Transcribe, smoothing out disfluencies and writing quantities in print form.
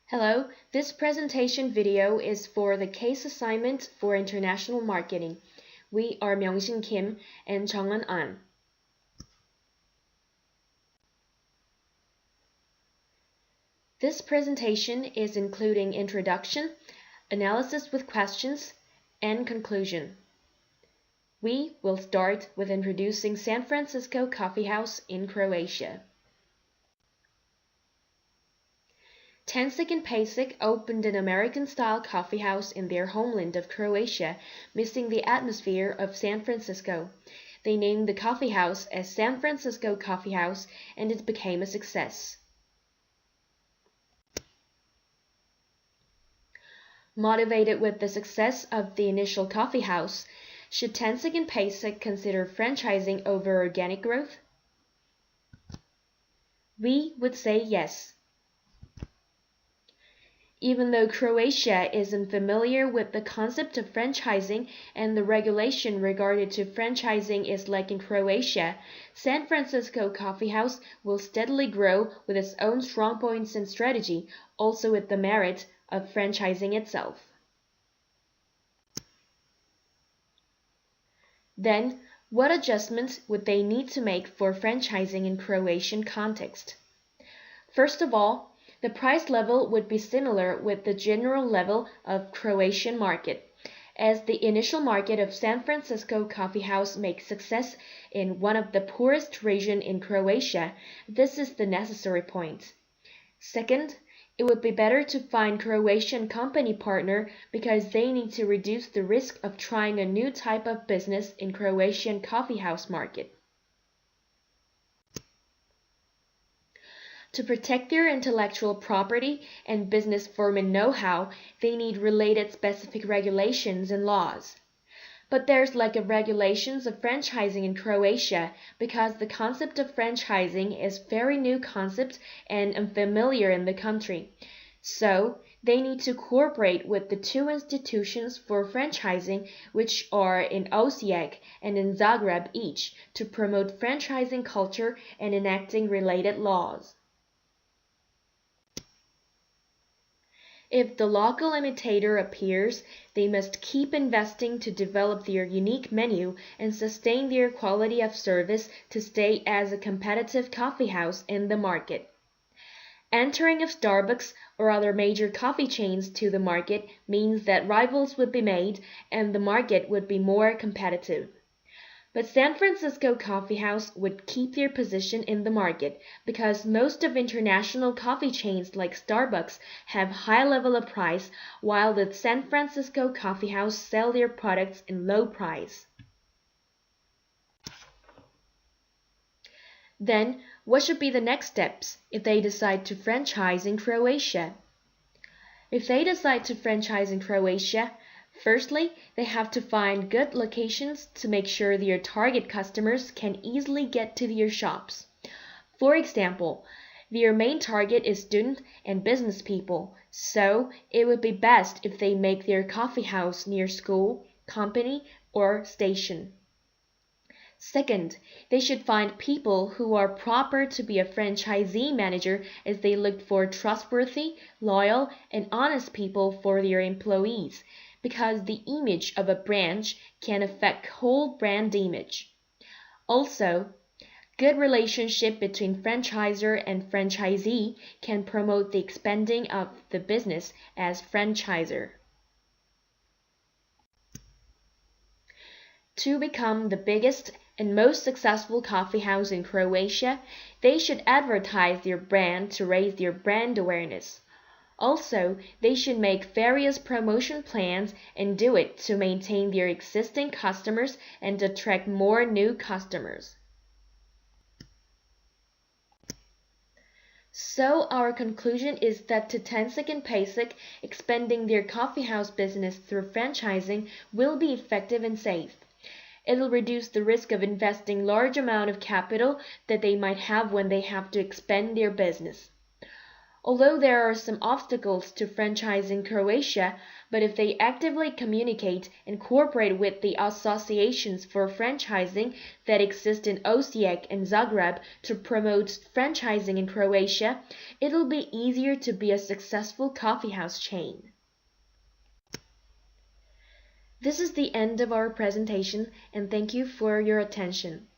Hello, this presentation video is for the case assignment for international marketing. We are Myeong Kim and jungeun. This presentation is including introduction, analysis with questions, and conclusion. We will start with introducing San Francisco Coffee House in Croatia. Tencik and Pasek opened an American-style coffee house in their homeland of Croatia, missing the atmosphere of San Francisco. They named the coffee house as San Francisco Coffee House, and it became a success. Motivated with the success of the initial coffee house, should Tencik and Pasek consider franchising over organic growth? We would say yes. Even though Croatia is unfamiliar with the concept of franchising and the regulation regarding to franchising is like in Croatia, San Francisco Coffee House will steadily grow with its own strong points and strategy, also with the merit of franchising itself. Then, what adjustments would they need to make for franchising in Croatian context? First of all, the price level would be similar with the general level of Croatian market. As the initial market of San Francisco Coffee House makes success in one of the poorest region in Croatia, this is the necessary point. Second, it would be better to find Croatian company partner because they need to reduce the risk of trying a new type of business in Croatian coffee house market. To protect their intellectual property and business firm know-how, they need related specific regulations and laws. But there's lack of regulations of franchising in Croatia because the concept of franchising is very new concept and unfamiliar in the country. So, they need to cooperate with the two institutions for franchising, which are in Osijek and in Zagreb each, to promote franchising culture and enacting related laws. If the local imitator appears, they must keep investing to develop their unique menu and sustain their quality of service to stay as a competitive coffee house in the market. Entering of Starbucks or other major coffee chains to the market means that rivals would be made and the market would be more competitive. But San Francisco Coffee House would keep their position in the market because most of international coffee chains like Starbucks have high level of price, while the San Francisco Coffee House sell their products in low price. Then, what should be the next steps if they decide to franchise in Croatia? If they decide to franchise in Croatia, firstly, they have to find good locations to make sure their target customers can easily get to their shops. For example, their main target is student and business people, so it would be best if they make their coffee house near school, company, or station. Second, they should find people who are proper to be a franchisee manager as they look for trustworthy, loyal, and honest people for their employees, because the image of a branch can affect whole brand image. Also, good relationship between franchisor and franchisee can promote the expanding of the business as franchisor. To become the biggest and most successful coffee house in Croatia, they should advertise their brand to raise their brand awareness. Also, they should make various promotion plans and do it to maintain their existing customers and attract more new customers. So our conclusion is that to Tencik and Pasek, expanding their coffee house business through franchising will be effective and safe. It'll reduce the risk of investing large amount of capital that they might have when they have to expand their business. Although there are some obstacles to franchising Croatia, but if they actively communicate and cooperate with the associations for franchising that exist in Osijek and Zagreb to promote franchising in Croatia, it'll be easier to be a successful coffeehouse chain. This is the end of our presentation, and thank you for your attention.